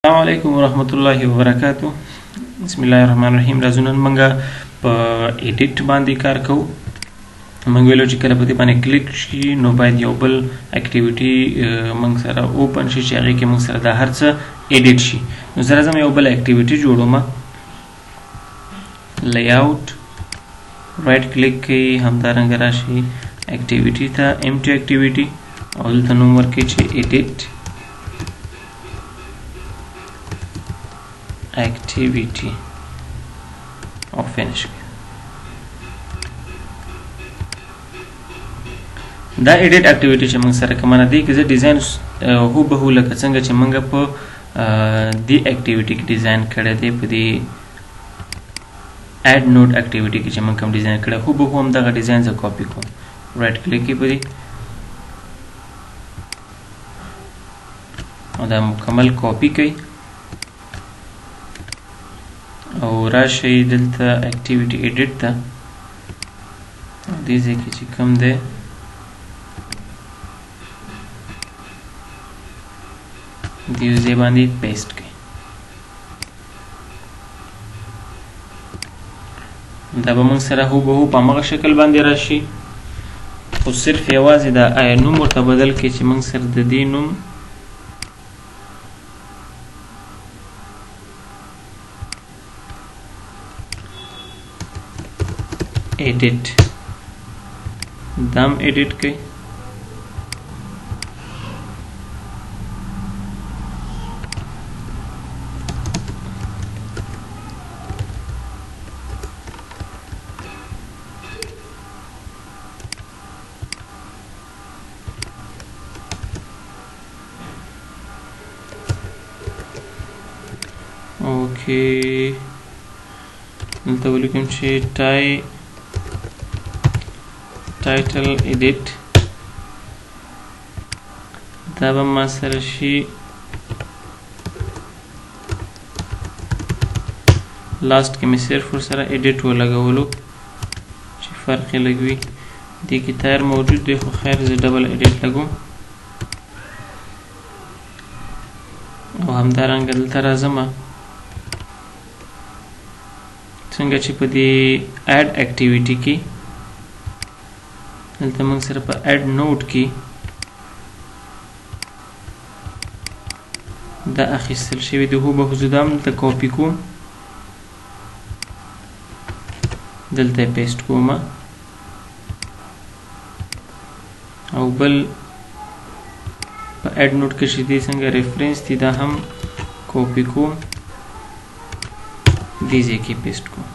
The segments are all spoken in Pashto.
السلام علیکم ورحمت الله وبرکاتو. بسم الله الرحمن الرحیم. راځو نن موږ په ایډیټ باندې کار کوو. موږ ویلو چې کله په دې باندې کلیک شي نو باید یو بل اکټیویټي موږ سره اوپن شي چې هغې کې موږ سره دا هر څه ایډیټ شي. نو زه راځم یو بل اکټیویټي جوړوم. لی آوټ رایټ کلیک کوئ، همدارنګه راشئ اکټیویټي ته، امټي اکټیویټي، او دلته نوم ورکړئ چې ایډیټ activity او finish. دا edit activity چې موږ سره کومه دی کې زه ډیزاین هو به هو لکه څنګه چې موږ په دی activity کې ډیزاین کړی دی، په دی add node activity کې چې موږ کوم ډیزاین کړی هو به هو هم دغه ډیزاین زه کاپی کوم. رائټ کلیک کې په دی او دا مکمل کاپی کوي او راشئ دلته اکټیویټي ایډیټ ته، دې ځای کې چې کوم دی دې ځای باندې پیسټ کړئ. دا به موږ سره هوبهو په همغه شکل باندې راشي، خو صرف یوازې دا نوم ورته بدل کړئ چې موږ سره د دې نوم edit دام edit کئی. اوکی دلته ولیکم چې title edit دا به ما سره شي لاست کې مې صرف ورسره edit ولګولو چې فرق یې لږ وي. دې کې تایر موجود دی خو خیر زه ډبل edit لګوم او همدارنګه دلته راځم څنګه چې په دې add activity کې دلته موږ سره په add node کې دا اخیستل شوی دی، هوبهو زه دا هم دلته کاپي کوم، دلته یې پیسټ کوم او بل په add node کې چې دی څنګه ریفرنس دی دا هم کاپي کوم، دې ځای کې پیسټ کوم.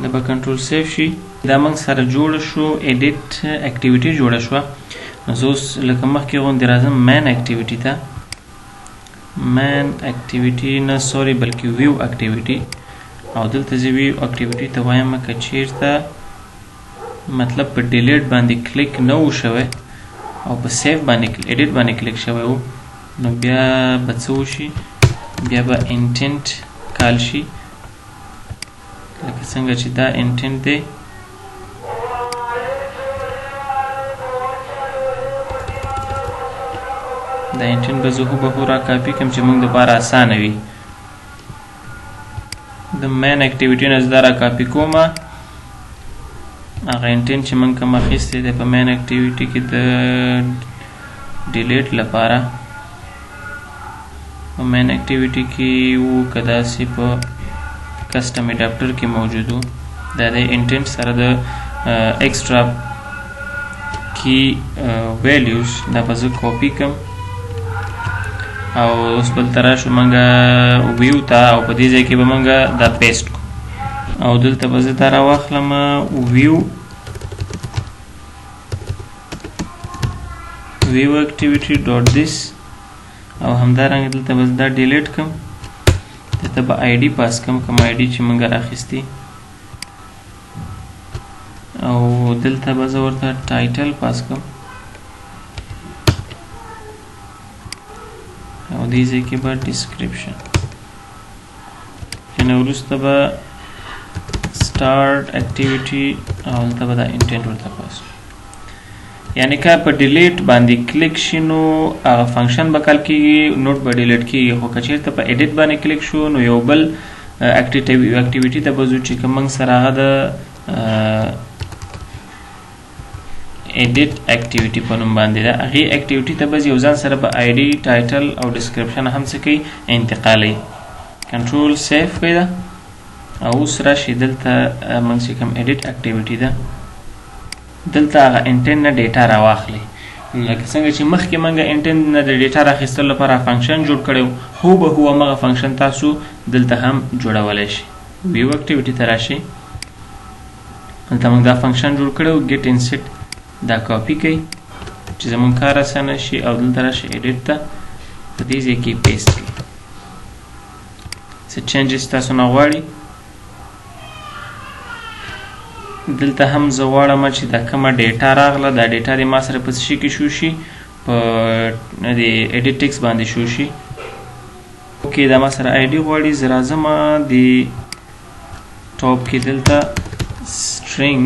دا به کنټرول سیف شي. دا موږ سره جوړه شو ایډیټ اکټیویټي جوړه شوه. نو زه اوس لکه مخکې غوندې راځم مین اکټیویټي ته، مین اکټیویټي نه سوري بلکې ویو اکټیویټي، او دلته زه ویو اکټیویټي ته وایم که چیرته مطلب په ډیلیټ باندې کلیک نه و شوی او په سیف باندې ایډیټ باندې کلیک شوی و نو بیا به څه وشي، بیا به انټنټ کال شي لکه څنګه چې دا انټنټ دی. دا انټنټ به زه هوبهو را کاپي کړم چې موږ دپاره اسانه وي. د مین اکټیویټي نه زه دا را کاپي کوم، هغه انټنټ چې موږ کوم اخیستی دی په مین اکټیویټي کې د ډیلیټ لپاره په مین اکټیویټي کې و که داسې په کسټم اډاپټر کې موجود و. دا د انټنټ سره د ایکسټرا کی ویلیوز دا به زه کاپي کړم او اوس بلته راشو موږ ویو ته او په دې ځای کې به موږ دا پیسټ کړو او دلته به زه دا راواخلم ویو اکټیویټي ډاټ دیس او همدارنګه دلته به دا ډیلیټ کړم، دلته به آی ډي پاس کړم کوم آی ډي چې موږ راخیستي او دلته به زه ورته ټایټل پاس کړم او دې ځای کې به ډسکریپشن یعنې وروسته به start activity او دلته به دا intent ورته پاس یعنی که په ډیلیټ باندې کلیک شي نو هغه فنکشن به کال کېږي نوټ به ډیلیټ کېږي خو که چېرته په ایډیټ باندې کلیک شو نو یو بل اکټیویټي ته به ځو چې که موږ سره هغه د ایډیټ اکټیویټي په نوم باندې ده هغې اکټیویټي ته به یو ځان سره به آی ډي ټایټل او ډسکرپشن هم څه کوي انتقالوي کنټرول سیف کوي ده او اوس راشي دلته موږ چې کوم ایډیټ اکټیویټي ده دلته هغه انټنټ نه ډیټا راواخلي لکه څنګه چې مخکې موږ انټنټ نه د ډیټا راخیستلو لپاره فنکشن جوړ کړی و هوبهو همغه فنکشن تاسو دلته هم جوړولی شئ ویو اکټیویټي ته راشئ دلته موږ دا فنکشن جوړ کړی و ګیټ انسټ دا کاپي کوي چې زموږ کار اسانه شي او دلته راشي ایډیټ ته په دې ځای کې پیسټ کړي څه چینجز تاسو نه غواړئ دلته هم زه غواړم چې دا کومه ډیټا راغله دا ډیټا د ما سره په څه شي کې شو شي په د ایډیټ ټیکس باندې شو شي اوکې دا ما سره آی ډي غواړي زه راځم د ټاپ کې دلته سټرینګ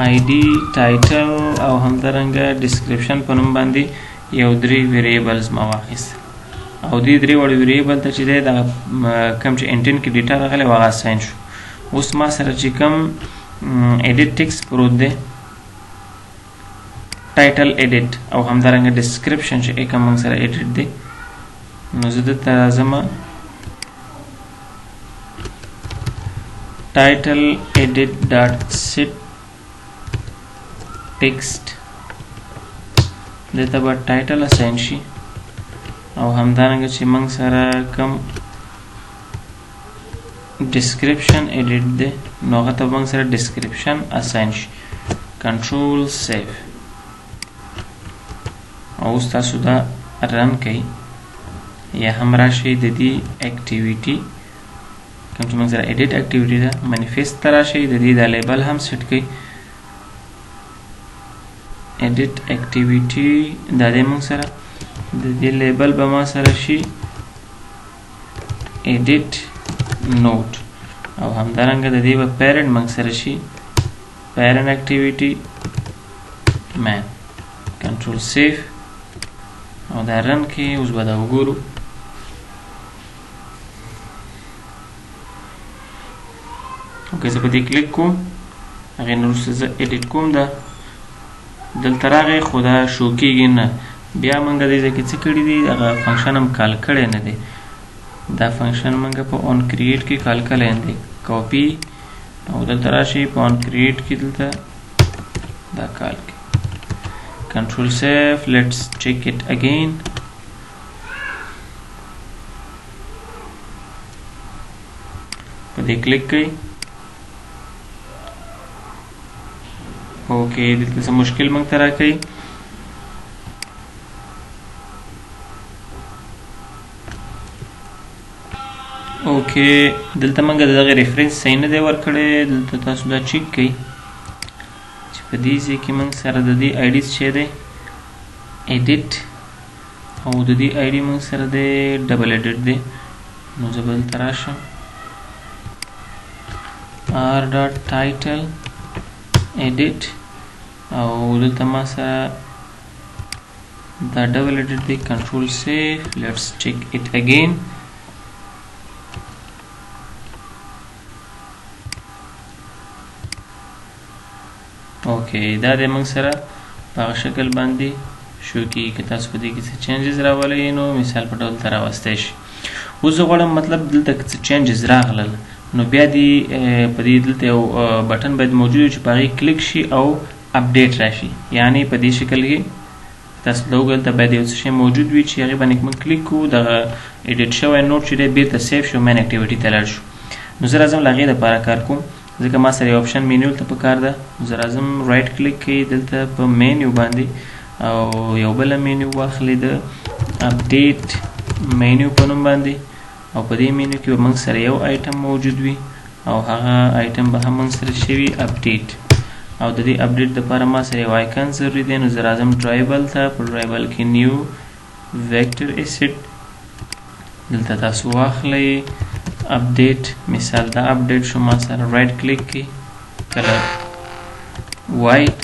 آی ډي ټایټل او همدارنګه ډسکرپشن په نوم باندې یو 3 ویریبلز ما واخیست او دې 3 وړ ویریبل ته چې دی دا کوم چې انټنټ کې ډیټا راغلی و هغه اساین شو اوس ما سره چې کوم ایډیټ ټیکس پروت دی ټایټل ایډیټ او همدارنګه ډسکرپشن چې کوم موږ سره ایډیټ دی نو زه دلته راځم ټایټل ایډیټ ډاټ سیټ ټیکسټ دلته به ټایټل اساین شي او همدارنګه چې موږ سره کوم description edit ده نو هغه ته موږ سره description assign شي control save او اوس تاسو دا رن کړئ یا هم راشئ د دې activity کوم چې موږ سره edit activity ده manifest ته راشئ د دې دا لیبل هم سیټ کړئ edit activity دا دی موږ سره د دې لیبل به ما سره شي edit نوٹ او همدارنګه د دې په پیرنټ موږ سره شي پیرنټ اکټیویټي مین کنټرول سیف او دا رن کې اوس به دا وګورو اوکې زه په دې کلیک کوم هغې نه وروسته زه ایډیټ کوم دا دلته راغی خو دا شو کېږي نه بیا موږ دې ځای کې څه کړي دي هغه فنکشن هم کال کړی نه دی دا فنکشن موږ په اون کریټ کې کال کړی دی کاپي او دلته راشي په اون کریټ کې دلته دا کال کې کنټرول سیف لیټس چیک اٹ اگین په دې کلیک کړئ اوکې دلته څه مشکل موږ ته راکوي اوکې دلته موږ دغه ریفرنس صحیح نه دی ورکړی دلته تاسو دا چیک کړئ چې په دې ځای کې موږ سره د دې آی ډي څه دی ایډیټ او د دې آی ډي موږ سره دی ډبل ایډیټ دی نو زه به دلته راشم r ډاټ ټایټل ایډیټ او دلته ما سره دا ډبل ایډیټ دی کنټرول سیف لیټس چیک اٹ اگین اوکې دا د موږ سره په هغه شکل باندې شو کېږي که تاسو په دې کې څه چینجز راولئ نو مثال په ډول ته راوستی شي اوس زه غواړم مطلب دلته که څه چینجز راغلل نو بیا دې په دې دلته یو بټن باید موجود وي چې په هغې کلیک شي او اپډیټ راشي یعنې په دې شکل کې تاسو ته وګورئ دلته باید یو څه شی موجود وي چې هغې باندې موږ کلیک کوو دغه ایډیټ شوی نوټ چې دی بېرته سیف شو مین اکټیویټي ته لاړ شو نو زه راځم له هغې دپاره کار کوم ځکه ما سره یو آپشن مینیو ته پکار ده زه راځم رایټ کلیک کوي دلته په مینیو باندې او یو بله مینیو واخلئ د اپډیټ مینیو په نوم باندې او په دې مینیو کې به موږ سره یو آیټم موجود وي او هغه آیټم به هم موږ سره شوي اپډیټ او د دې اپډیټ دپاره ما سره یو آیکن ضروري دی نو زه راځم ډرایبل ته په ډرایبل کې نیو ویکټر ایسټ دلته تاسو واخلئ update مثال دا update شو ما سره right click کی color white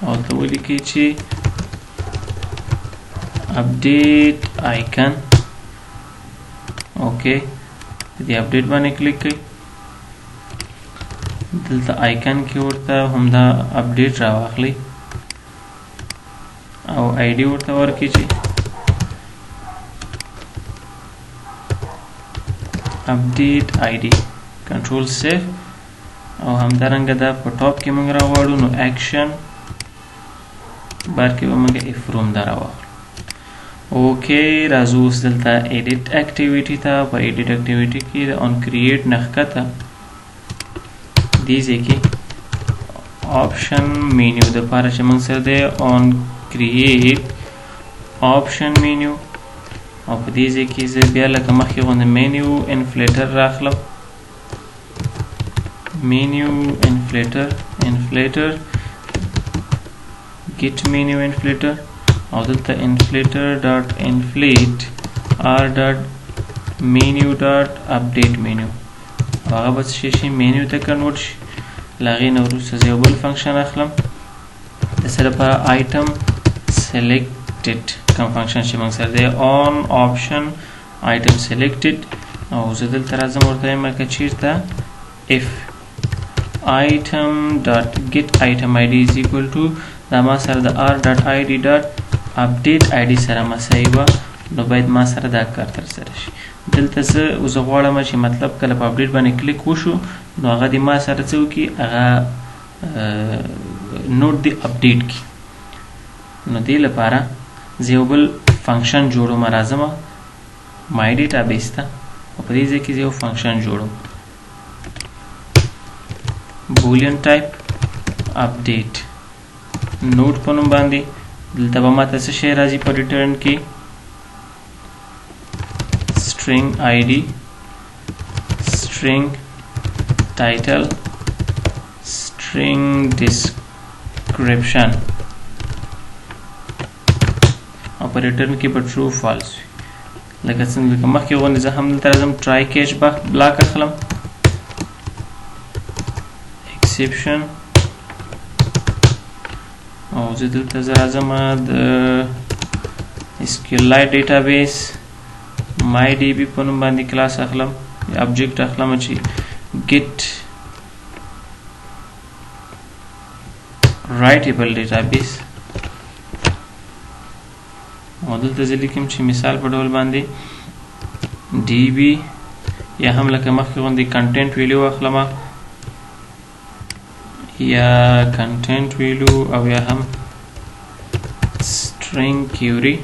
او ته ولیکي چې update icon اوکې دې update باندې کلیک کړئ دلته icon کې ورته هم دا update راواخلئ او ID ورته ورکړئ چې update ID control save او همدارنګه دا په ټاپ کې موږ راوړو نو action بار کې به موږ if room دا راوړو اوکې راځو اوس دلته edit activity ته په edit activity کې د on create نښکته دې ځای کې option menu د پاره چې موږ سره دی on create option menu او په دې ځای کې زه بیا لکه مخکې غوندې menu inflator راخلم menu inflator get menu inflator او دلته inflator.inflate r.menu.update menu هغه بس شي menu ته کنورټ شي لاغې نه وروسته زه یو بل فنکشن اخلم د سره په item selected کوم فنکشن چې موږ سره دی on option item selected او زه دلته راځم ورته وایم که چیرته if item.get item id is equal to دا ما سره د r.id.update id سره مساوي وه نو باید ما سره دا کار تر سره شي دلته زه غواړم چې مطلب کله په اپډیټ باندې کلیک وشو نو هغه د ما سره څه وکړي هغه نوټ دی اپډیټ کړي نو دې لپاره زه یو بل فنکشن جوړوم راځم مای ډیټابیس ته او په دې ځای کې زه یو فنکشن جوړوم boolean type update نوټ په نوم باندې دلته به ماته څه شی راځي په ریټرن کې string id string title string description او په ریټرن کې به true false لکه څنګه مخکې غوندې زه هم دلته راځم try catch بلاک اخلم exception او زه دلته راځم د SQLite database MyDB په نوم باندې کلاس اخلم object اخلم چې get writable database او دلته زه لیکم چې مثال په ډول باندې DB یا هم لکه مخکې غوندې content value اخلم یا content value او یا هم string query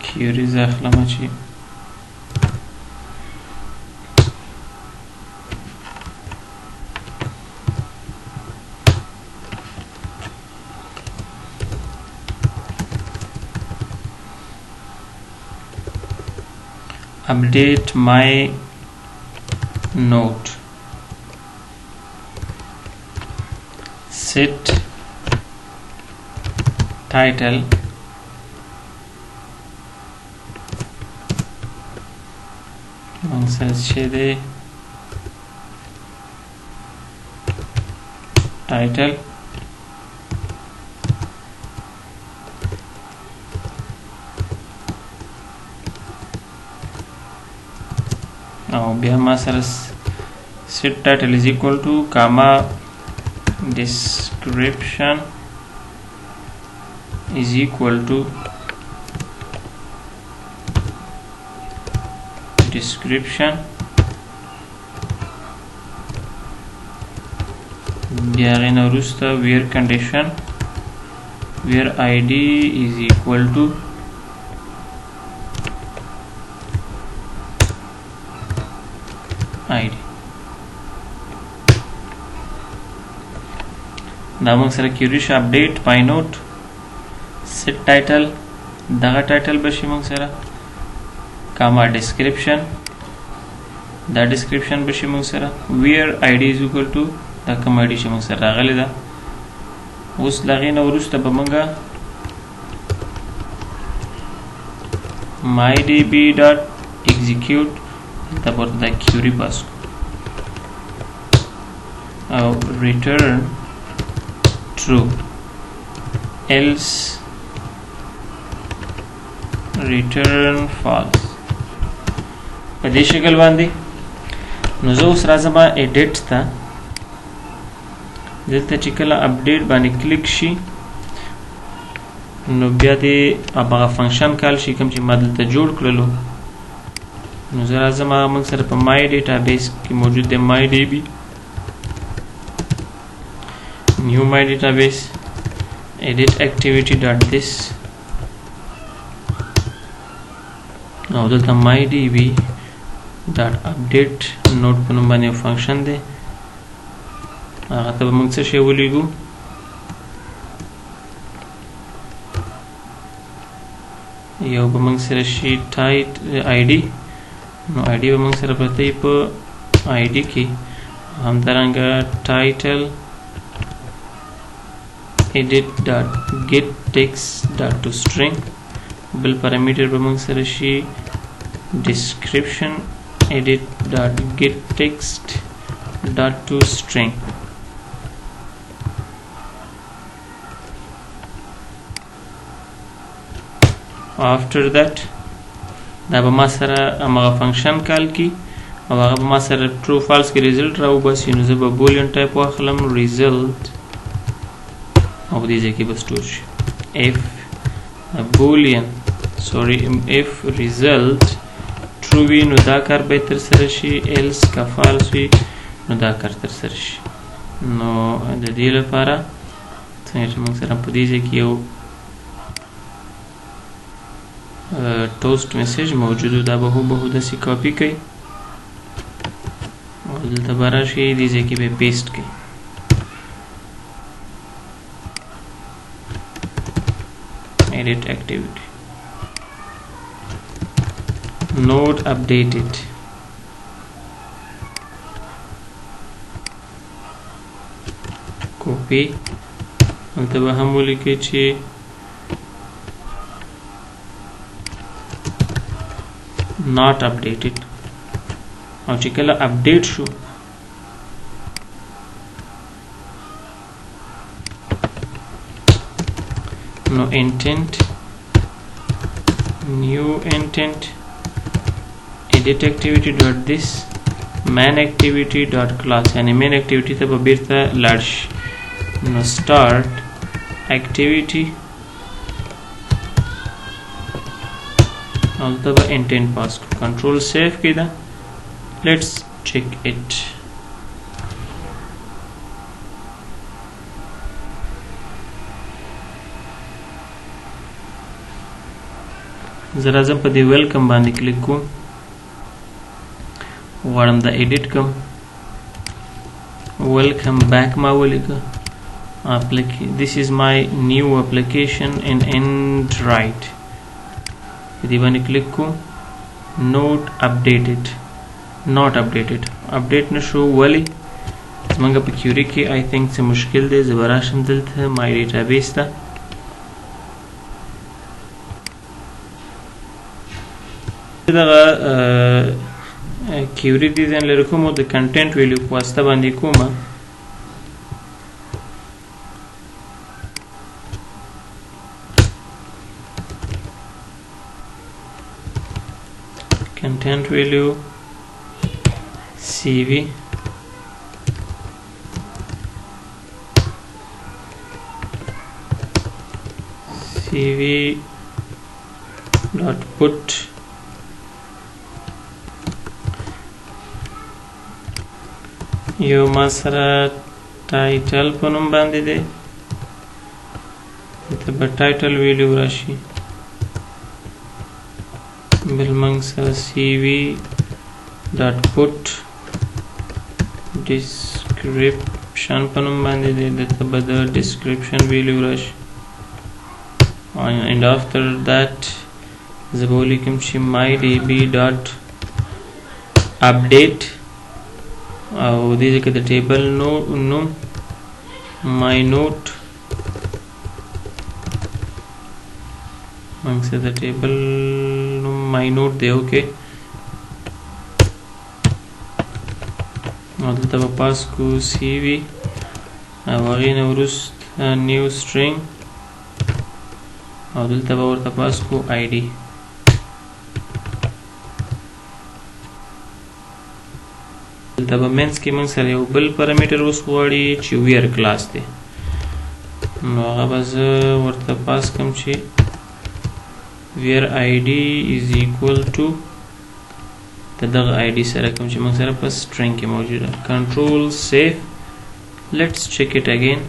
queries اخلم چې update my note set title search title now بیا ما سره set title is equal to comma description is equal to description بیا غینه وروسته where condition where id is equal to id دا موږ سره query update my note set title دغه title بشي موږ سره comma description دا description بشي موږ سره where id is equal to دا کوم id چې موږ سره راغلی ده اوس لغې نه وروسته به موږ mydb dot execute تبور دا query pass او return true else return false په دې شکل باندې نو زه اوس راځم edit ته دلته چې کله update باندې کلیک شي نو بیا دې هغه فنکشن کال شي کوم چې ما دلته جوړ کړلو نو زه راځم موږ سره په my database کې موجود دی mydb new my database edit activity dot this now دلته mydb dot update node په نوم باندې فنکشن دی هغه ته موږ څه شی ولیږو یو به موږ سره شي ټایټ id نو id به موږ سره پرته په id کې همدارنګه title edit dot get text dot to string بل پارامیټر به موږ سره شي description edit dot get text dot to string after that دا به ما سره هغه فنکشن کال کی او هغه به ما سره true false کې result راو بس نو زه به boolean type واخلم result او دې ځکه به store شي if result true وي نو دا کار به تر سره شي else که false وي نو دا کار تر سره شي نو د دې لپاره څنګه موږ سره په دې ځکه یو toast message موجود دا به داسې کاپی کړئ او دلته به راشئ دې ځای کې به پیسټ کړئ edit activity node updated copy دلته به هم ولیکئ چې not updated او چې کله update شو نو intent new intent edit activity dot this main activity dot class یعنی main activity ته به بیرته لاړ شي نو start activity او دغه intent pass control save کړه let's check it زرا زم په دی ویلکم باندې کلیک کوم غواړم دا edit کوم welcome back ما ولیکه this is my new application in Android دې باندې کلیک کوم not updated update نشو ولی زمونږ په query کې I think څه مشکل دی زبراشم دلته my database ته دغه query ډیزاین لري کوم د content value په واسطه باندې کومه content value cv dot put یو ما سره title په نوم باندې دی ته به title ویلیو راشي بل موږ سره cv dot put description په نوم باندې دی دته به د description ویلیو راشي and after that زه به ولیکم چې mydb dot update او دې ځکه د ټیبل نوم my note موږ سره د ټیبل نوم my note دی اوکې او دلته به پاس کو CV او هغې نه وروسته new string او دلته به ورته پاس کو ID دلته به منځ کې موږ سره یو بل پرامیټر اوس غواړي چې ویر کلاس دی نو هغه به زه ورته پاس کړم چې where id is equal to دغه id سره کوم چې موږ سره په string کې موجود ده control save let's check it again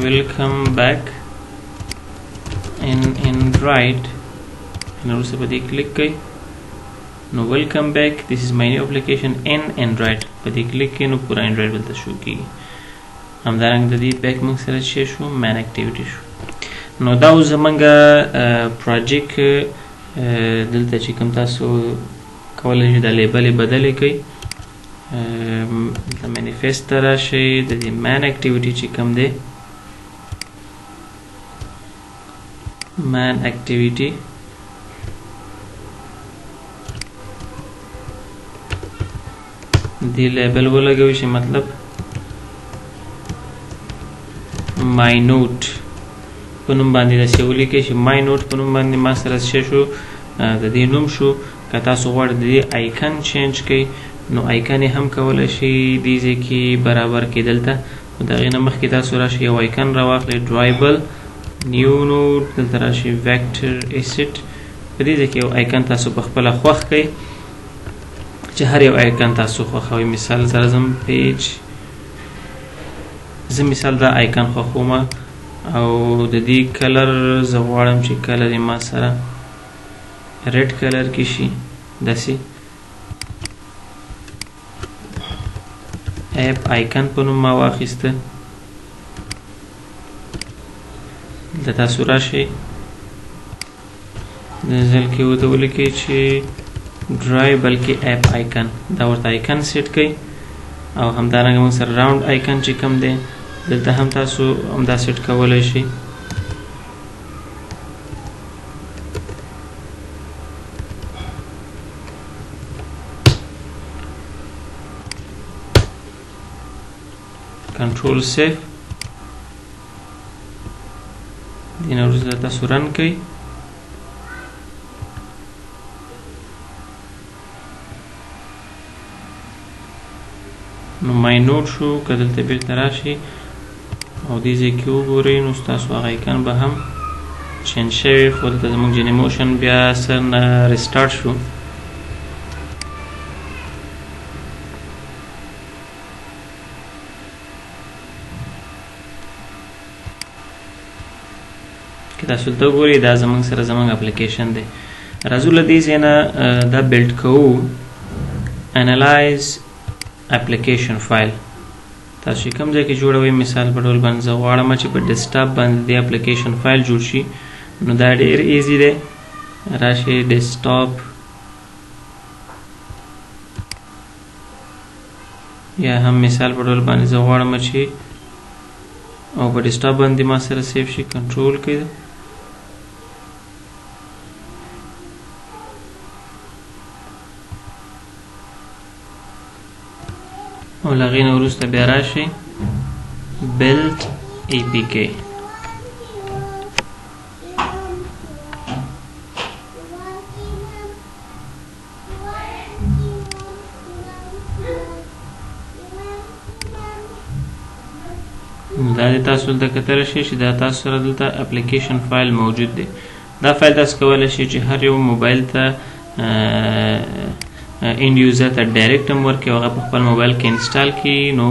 welcome back in Android نو ورسره په دې کلیک کړئ نو welcome back this is my new application in Android په دې کلیک کړئ نو پورا Android دلته شو کیږي همدارنګه د دې بیک موږ سره چې شو man activity شو نو دا اوس زمونږ پروجیکټ دلته چې کوم تاسو کولی شئ دا لیبل یې بدلې کړئ دلته manifest ته راشئ د دې man activity چې کوم دی man activity دی لیبل ولګوئ چې مطلب my note په نوم باندې داسې ولیکئ چې my note په نوم باندې ما سره څه شو د دې نوم شو که تاسو غواړئ د دې آیکن چینج کړئ نو آیکن یې هم کولی شئ دې ځای کې برابر کړئ دلته نو د هغې نه مخکې تاسو راشئ یو آیکن راواخلئ ډرایبل نیو نوټ دلته راشئ ویکټر ایسټ په دې ځای کې یو آیکن تاسو په خپله خوښ کړئ چې هر یو آیکن تاسو خوښوئ مثال سره زم پیج زه مثال دا آیکن خوښوم او د دې کلر زه غواړم چې کلر یې ما سره ریډ کلر کې شي داسې اپ آیکن په نوم ما واخیسته دلته تاسو راشئ د ځل کې ورته ولیکئ چې ډرای بلکې اپ آیکن دا ورته آیکن سیټ کړئ او همدارنګه موږ سره راوند آیکن چې کوم دی دلته هم تاسو همدا سیټ کولی شئ کنټرول سیف دې نه وروسته تاسو رن کړئ نو مای نوټ شو که دلته بیرته راشئ او دې ځای کې وګورئ نو ستاسو هغه آیکن به هم چینج شوی خو دلته زموږ جنیموشن بیا سر نه ریسټارټ شو که تاسو دلته وګورئ دا زموږ سره زموږ اپلیکیشن دی راځو له دې ځای نه دا بلډ کوو انالایز اپلیکیشن فایل تاسو چې کوم ځای کې جوړوئ مثال په ډول باندې زه غواړم چې په ډیسکټاپ باندې د اپلیکیشن فایل جوړ شي نو دا ډېر ایزي دی راشئ ډیسکټاپ یا هم مثال په ډول باندې زه غواړم چې او په ډیسکټاپ باندې ما سره سیف شي کنټرول کړئ او له هغې نه وروسته بیا راشئ build APK دا د تاسو دلته کتلی شئ چې دا تاسو سره دلته اپلیکیشن فایل موجود دی دا فایل تاسو کولی شئ چې هر یو موبایل ته اینډ یوزر ته ډایرکټ هم ورکړي او هغه په خپل موبایل کې انسټال کړي نو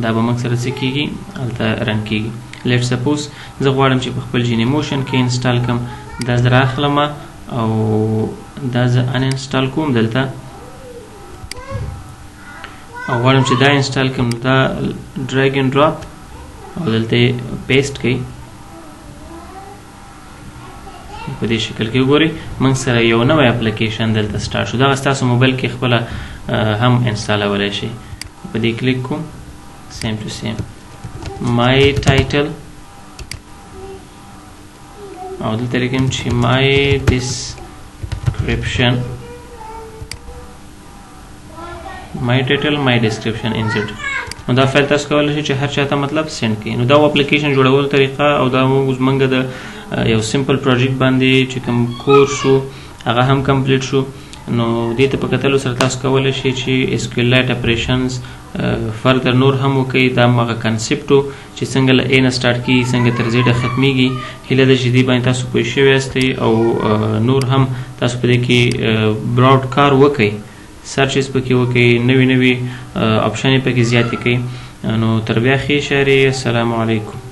دا به موږ سره څه کېږي هلته رن کېږي لیټ سپوز زه غواړم چې په خپل جینیموشن کې انسټال کړم دا زه راخلم او دا زه ان انسټال کوم دلته او غواړم چې دا انسټال کړم نو دا ډریګ اینډ ډراپ او دلته پیسټ کړئ په دې شکل کې وګورئ موږ سره یو نوی اپلیکیشن دلته سټارټ شو دغه ستاسو موبایل کې خپله هم انسټالولی شئ په دې کلیک کوم سیم ټو سیم my title او دلته لیکم چې my description insert نو دا فایل تاسو کولی شئ چې هر چاته مطلب سینډ کړئ. نو دا اپلیکیشن جوړولو طریقه او دا زمونږ د یو سمپل پروجیکټ باندې چې کوم کورس شو هغه هم کمپلیټ شو. نو دې ته په کتلو سره تاسو کولی شئ چې SQLite اپریشنز فردر نور هم وکړئ. دا هغه کنسپټ و چې څنګه له A نه سټارټ کېږي څنګه تر زیډه ختمیږي. هیله ده چې دې باندې تاسو پوه شوي یاستئ او نور هم تاسو په دې کې براډ کار وکړئ، سرچز پکې وکړئ، نوي نوي اپشنې پکې زیاتې کړئ. نو تر بیا ښې اشارې، السلام علیکم.